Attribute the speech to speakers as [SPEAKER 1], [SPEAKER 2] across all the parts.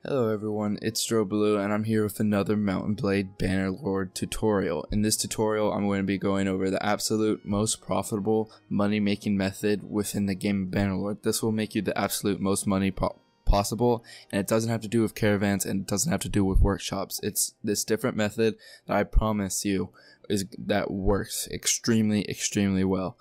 [SPEAKER 1] Hello everyone, it's DroBlue and I'm here with another Mountain Blade Bannerlord tutorial. In this tutorial I'm going to be going over the absolute most profitable money making method within the game of Bannerlord. This will make you the absolute most money possible, and it doesn't have to do with caravans and it doesn't have to do with workshops. It's this different method that I promise you that works extremely well.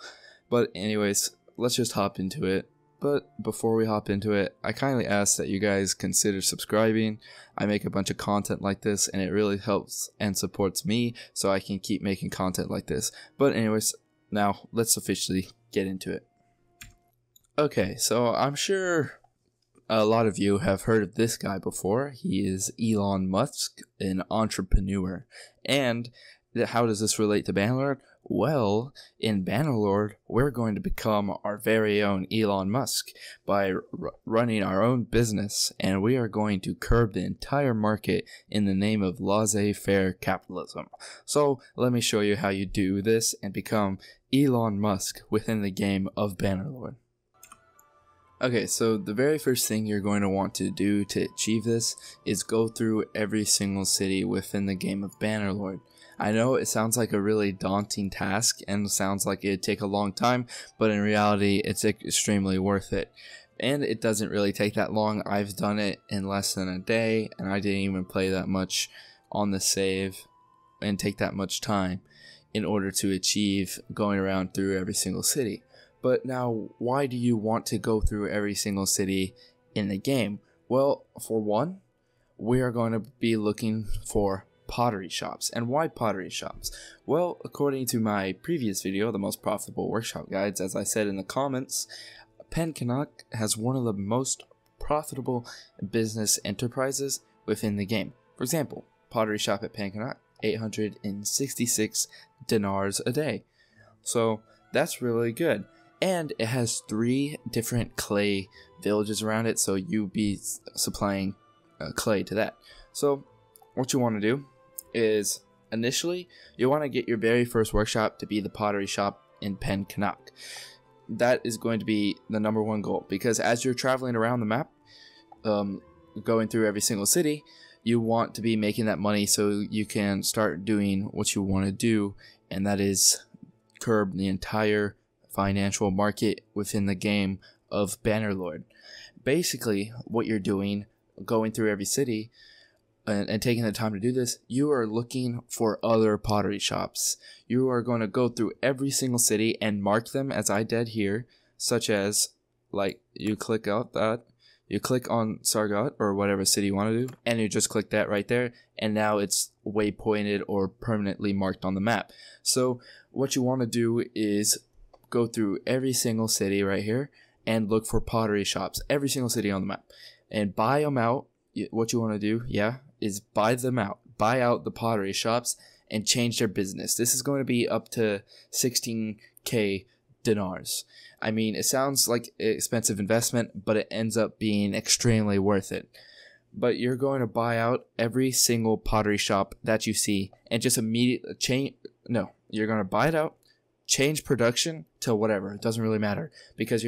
[SPEAKER 1] But anyways, let's just hop into it. But before we hop into it, I kindly ask that you guys consider subscribing. I make a bunch of content like this and it really helps and supports me so I can keep making content like this. But anyways, now let's officially get into it. Okay, so I'm sure a lot of you have heard of this guy before. He is Elon Musk, an entrepreneur. And how does this relate to Bannerlord? Well, in Bannerlord, we're going to become our very own Elon Musk by running our own business, and we are going to curb the entire market in the name of laissez-faire capitalism. So, let me show you how you do this and become Elon Musk within the game of Bannerlord. Okay, so the very first thing you're going to want to do to achieve this is go through every single city within the game of Bannerlord. I know it sounds like a really daunting task and sounds like it'd take a long time, but in reality it's extremely worth it. And it doesn't really take that long. I've done it in less than a day and I didn't even play that much on the save and take that much time in order to achieve going around through every single city. But now, why do you want to go through every single city in the game? Well, for one, we are going to be looking for pottery shops. And why pottery shops? Well, according to my previous video, the most profitable workshop guides, as I said in the comments, Canuck has one of the most profitable business enterprises within the game. For example, pottery shop at Canuck, 866 dinars a day. So that's really good. And it has 3 different clay villages around it, so you'll be supplying clay to that. So what you want to do is, initially, you want to get your very first workshop to be the pottery shop in Canuck. That is going to be the #1 goal, because as you're traveling around the map, going through every single city, you want to be making that money so you can start doing what you want to do, and that is curb the entire financial market within the game of Bannerlord. Basically, what you're doing, going through every city and taking the time to do this, you are looking for other pottery shops. You are going to go through every single city and mark them as I did here, such as, like, you click out that, you click on Sargot or whatever city you want to do, and you just click that right there, and now it's waypointed or permanently marked on the map. So what you want to do is go through every single city right here and look for pottery shops, every single city on the map, and buy them out. What you want to do, is buy them out. Buy out the pottery shops and change their business. This is going to be up to 16k dinars. I mean, it sounds like an expensive investment, but it ends up being extremely worth it. But you're going to buy out every single pottery shop that you see and just immediately change. No, you're going to buy it out, change production to whatever. It doesn't really matter, because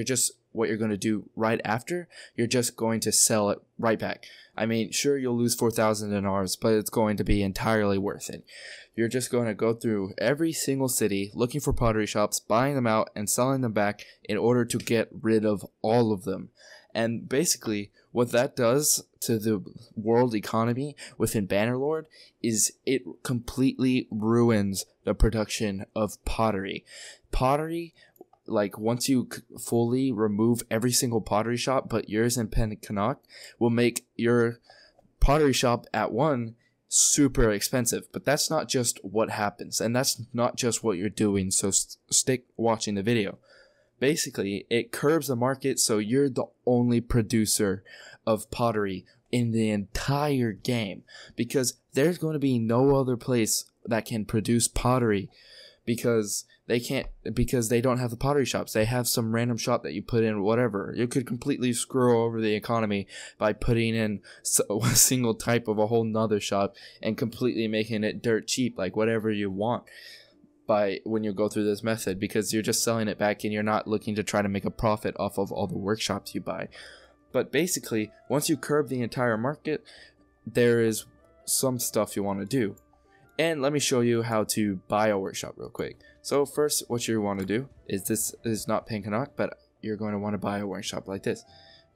[SPEAKER 1] what you're going to do right after, you're just going to sell it right back. I mean, sure, you'll lose 4,000 dinars, but it's going to be entirely worth it. You're just going to go through every single city, looking for pottery shops, buying them out, and selling them back in order to get rid of all of them. And basically, what that does to the world economy within Bannerlord is it completely ruins the production of pottery. Pottery, like, once you fully remove every single pottery shop but yours in Canuck, will make your pottery shop at 1 super expensive. But that's not just what happens, and that's not just what you're doing, so stick watching the video. Basically, it curbs the market, so you're the only producer of pottery in the entire game, because there's going to be no other place that can produce pottery, because they don't have the pottery shops. They have some random shop that you put in whatever. You could completely screw over the economy by putting in a single type of a whole nother shop and completely making it dirt cheap, like whatever you want, when you go through this method, because you're just selling it back and you're not looking to try to make a profit off of all the workshops you buy. But basically, once you curb the entire market, there is some stuff you want to do. And let me show you how to buy a workshop real quick. So first, what you want to do is, this is not Pencanak, but you're going to want to buy a workshop like this.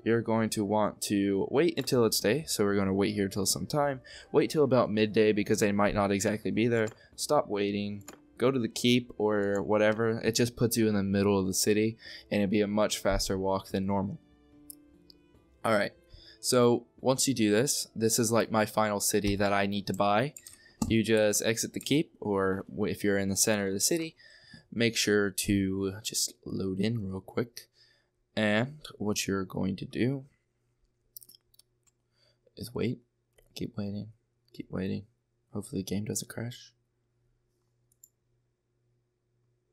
[SPEAKER 1] You're going to want to wait until it's day. So we're going to wait here till some time. Wait till about midday because they might not exactly be there. Stop waiting. Go to the keep or whatever. It just puts you in the middle of the city and it'd be a much faster walk than normal. Alright, so once you do this, this is like my final city that I need to buy. You just exit the keep, or if you're in the center of the city, make sure to just load in real quick. And what you're going to do is wait. Keep waiting. Keep waiting. Hopefully the game doesn't crash.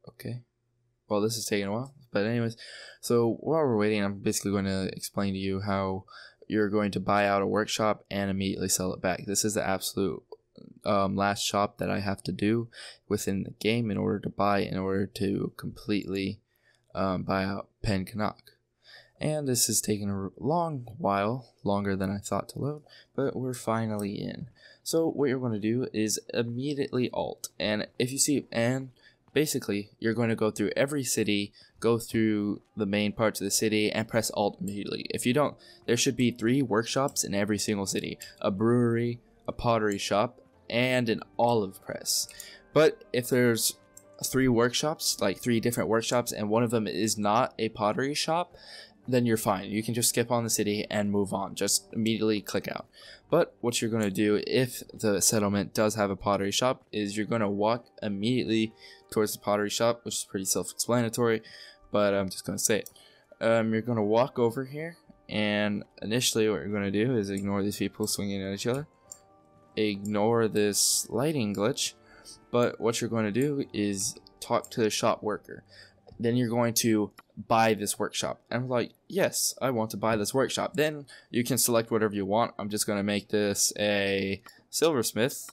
[SPEAKER 1] Okay. Well, this is taking a while. But anyways, so while we're waiting, I'm basically going to explain to you how you're going to buy out a workshop and immediately sell it back. This is the absolute last shop that I have to do within the game in order to completely buy out Pencanak. And this is taking a long while, longer than I thought to load, but we're finally in. So what you're going to do is immediately alt, and if you see, and basically you're going to go through every city, go through the main parts of the city, and press alt immediately. If you don't, there should be 3 workshops in every single city: a brewery, a pottery shop, and an olive press. But if there's 3 workshops, like 3 different workshops, and one of them is not a pottery shop, then you're fine. You can just skip on the city and move on. Just immediately click out. But what you're going to do if the settlement does have a pottery shop is you're going to walk immediately towards the pottery shop, which is pretty self-explanatory, but I'm just going to say it. You're going to walk over here, and initially what you're going to do is ignore these people swinging at each other. Ignore this lighting glitch, but what you're going to do is talk to the shop worker. Then you're going to buy this workshop. And I'm like, yes, I want to buy this workshop. Then you can select whatever you want. I'm just going to make this a silversmith.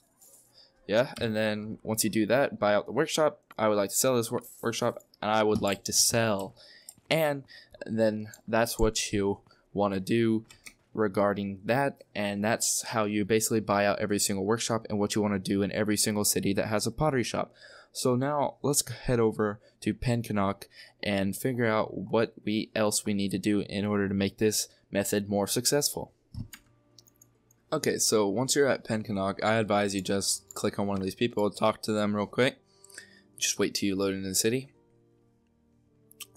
[SPEAKER 1] Yeah, and then once you do that, buy out the workshop. I would like to sell this workshop, and I would like to sell. And then that's what you want to do regarding that, and that's how you basically buy out every single workshop and what you want to do in every single city that has a pottery shop. So now let's head over to Pencanak and figure out what else we need to do in order to make this method more successful. Okay, so once you're at Pencanak, I advise you just click on one of these people, talk to them real quick. Just wait till you load into the city.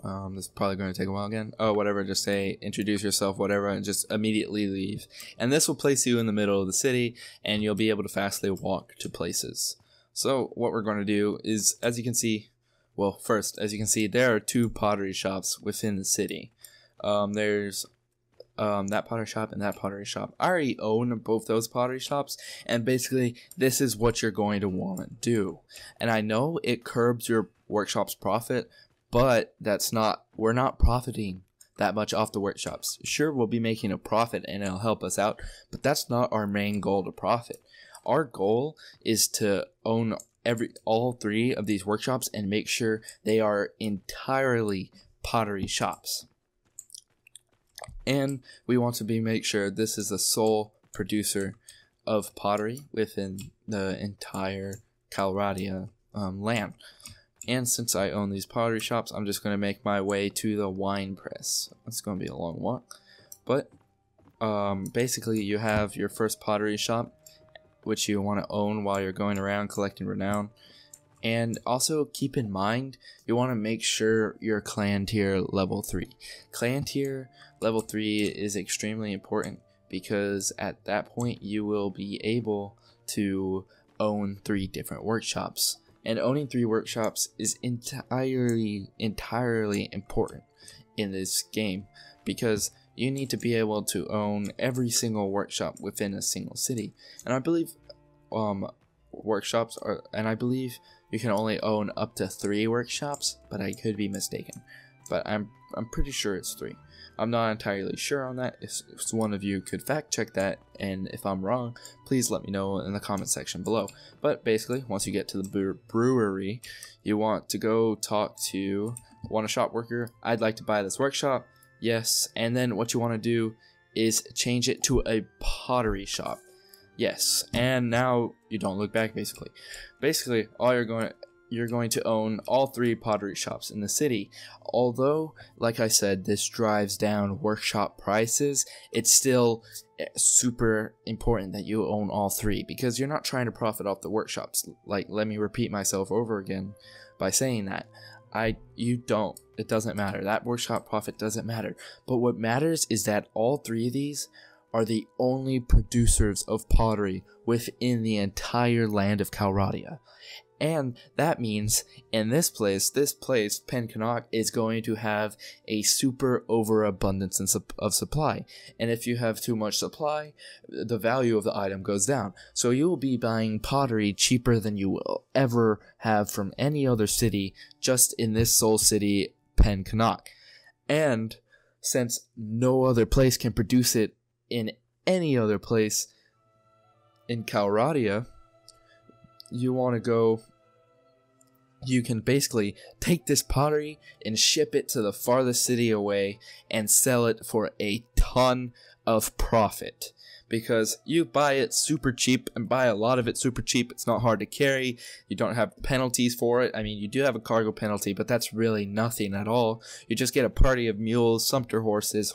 [SPEAKER 1] This is probably going to take a while again. Oh, whatever, just say introduce yourself, whatever, and just immediately leave. And this will place you in the middle of the city, and you'll be able to fastly walk to places. So what we're going to do is, as you can see, well, first, as you can see, there are 2 pottery shops within the city. There's that pottery shop and that pottery shop. I already own both those pottery shops, and basically this is what you're going to want to do. And I know it curbs your workshop's profit, but we're not profiting that much off the workshops. Sure, we'll be making a profit and it'll help us out, but that's not our main goal to profit. Our goal is to own all 3 of these workshops and make sure they are entirely pottery shops. And we want to make sure this is the sole producer of pottery within the entire Calradia land. And since I own these pottery shops, I'm just going to make my way to the wine press. It's going to be a long walk. But basically you have your first pottery shop, which you want to own while you're going around collecting renown. And also keep in mind, you want to make sure you're clan tier level 3. Clan tier level 3 is extremely important because at that point you will be able to own 3 different workshops. And owning 3 workshops is entirely important in this game because you need to be able to own every single workshop within a single city. And I believe I believe you can only own up to 3 workshops, but I could be mistaken. But I'm pretty sure it's 3. I'm not entirely sure on that. If one of you could fact check that, and if I'm wrong, please let me know in the comment section below. But basically, once you get to the brewery, you want to go talk to a shop worker. I'd like to buy this workshop. Yes, and then what you want to do is change it to a pottery shop. Yes, and now you don't look back. Basically, you're going to own all 3 pottery shops in the city. Although, like I said, this drives down workshop prices, it's still super important that you own all 3, because you're not trying to profit off the workshops. Like, let me repeat myself over again by saying that. You don't. It doesn't matter. That workshop profit doesn't matter. But what matters is that all 3 of these are the only producers of pottery within the entire land of Calradia. And that means in this place, Pencanog, is going to have a super overabundance of supply. And if you have too much supply, the value of the item goes down. So you will be buying pottery cheaper than you will ever have from any other city, just in this sole city, Pencanog. And since no other place can produce it in any other place in Calradia, you can basically take this pottery and ship it to the farthest city away and sell it for a ton of profit. Because you buy it super cheap and buy a lot of it super cheap. It's not hard to carry. You don't have penalties for it. I mean, you do have a cargo penalty, but that's really nothing at all. You just get a party of mules, sumpter horses,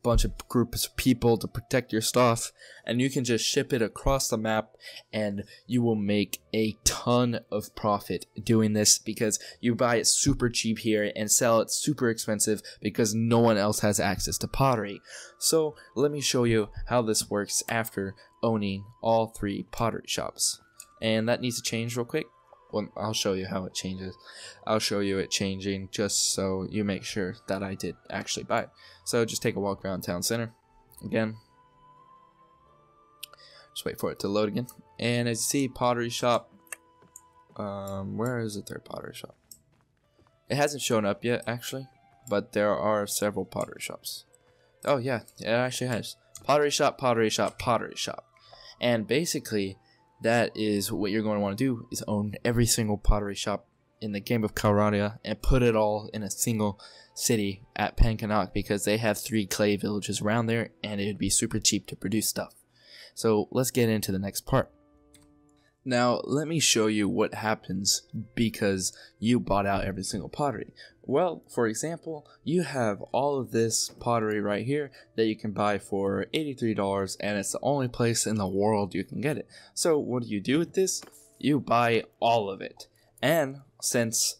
[SPEAKER 1] bunch of groups of people to protect your stuff, and you can just ship it across the map, and you will make a ton of profit doing this, because you buy it super cheap here and sell it super expensive because no one else has access to pottery. So let me show you how this works after owning all 3 pottery shops. And that needs to change real quick. Well, I'll show you how it changes. I'll show you it changing just so you make sure that I did actually buy it. So just take a walk around town center again. Just wait for it to load again. And as you see, pottery shop. Where is the 3rd pottery shop? It hasn't shown up yet, actually, but there are several pottery shops. Oh yeah, it actually has. Pottery shop, pottery shop, pottery shop. And basically, that is what you're going to want to do, is own every single pottery shop in the game of Calradia and put it all in a single city at Pencanog, because they have 3 clay villages around there and it would be super cheap to produce stuff. So let's get into the next part. Now let me show you what happens because you bought out every single pottery. Well, for example, you have all of this pottery right here that you can buy for $83, and it's the only place in the world you can get it. So what do you do with this? You buy all of it. And since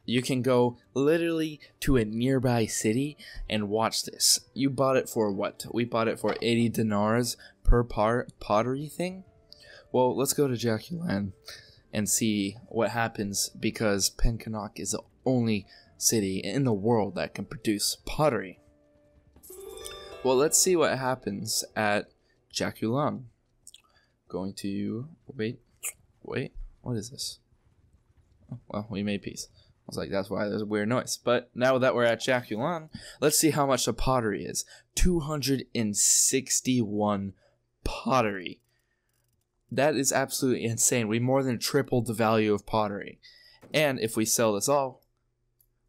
[SPEAKER 1] you can go literally to a nearby city and watch this. You bought it for what? We bought it for 80 dinars per pottery thing. Well, let's go to Jaculan and see what happens, because Pencanog is the only city in the world that can produce pottery. Well, let's see what happens at Jaculan. Going to wait, what is this? Oh, well, we made peace. I was like, that's why there's a weird noise. But now that we're at Jaculan, let's see how much the pottery is. 261 pottery. That is absolutely insane. We more than tripled the value of pottery. And if we sell this all,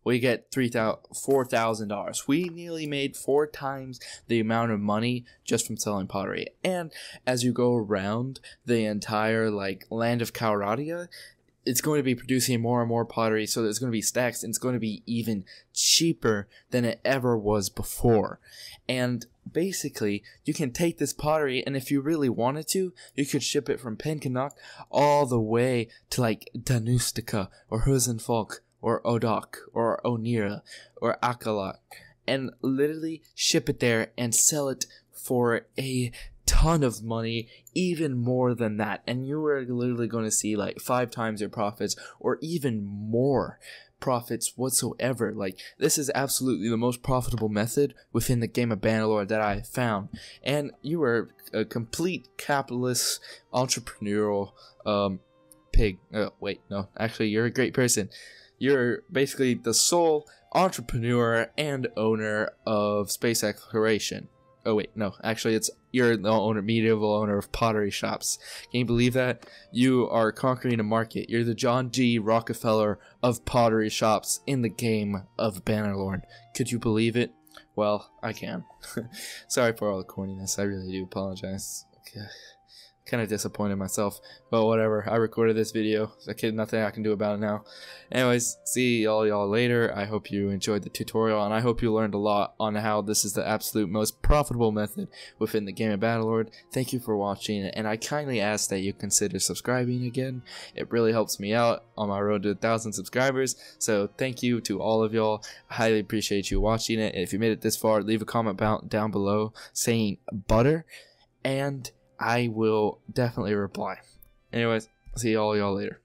[SPEAKER 1] we get $4,000. We nearly made 4 times the amount of money just from selling pottery. And as you go around the entire land of Calradia, it's going to be producing more and more pottery, so there's going to be stacks, and it's going to be even cheaper than it ever was before. And basically, you can take this pottery, and if you really wanted to, you could ship it from Pencanog all the way to Danustica, or Husenfolk, or Odok, or Onira, or Akalak, and literally ship it there and sell it for a ton of money, even more than that, and you are literally going to see 5 times your profits, or even more profits whatsoever. This is absolutely the most profitable method within the game of Bannerlord that I have found. And you are a complete capitalist, entrepreneurial pig. Wait, no, actually, you're a great person. You're basically the sole entrepreneur and owner of space exploration. Oh wait, no, actually you're the medieval owner of pottery shops. Can you believe that? You are conquering a market. You're the John G. Rockefeller of pottery shops in the game of Bannerlord. Could you believe it? Well, I can. Sorry for all the corniness. I really do apologize. Okay. Kind of disappointed myself, but whatever. I recorded this video. Nothing I can do about it now. Anyways, see y'all later. I hope you enjoyed the tutorial, and I hope you learned a lot on how this is the absolute most profitable method within the game of Bannerlord. Thank you for watching, and I kindly ask that you consider subscribing again. It really helps me out on my road to 1,000 subscribers. So thank you to all of y'all. I highly appreciate you watching it. And if you made it this far, leave a comment down below saying butter, and I will definitely reply. Anyways, see y'all later.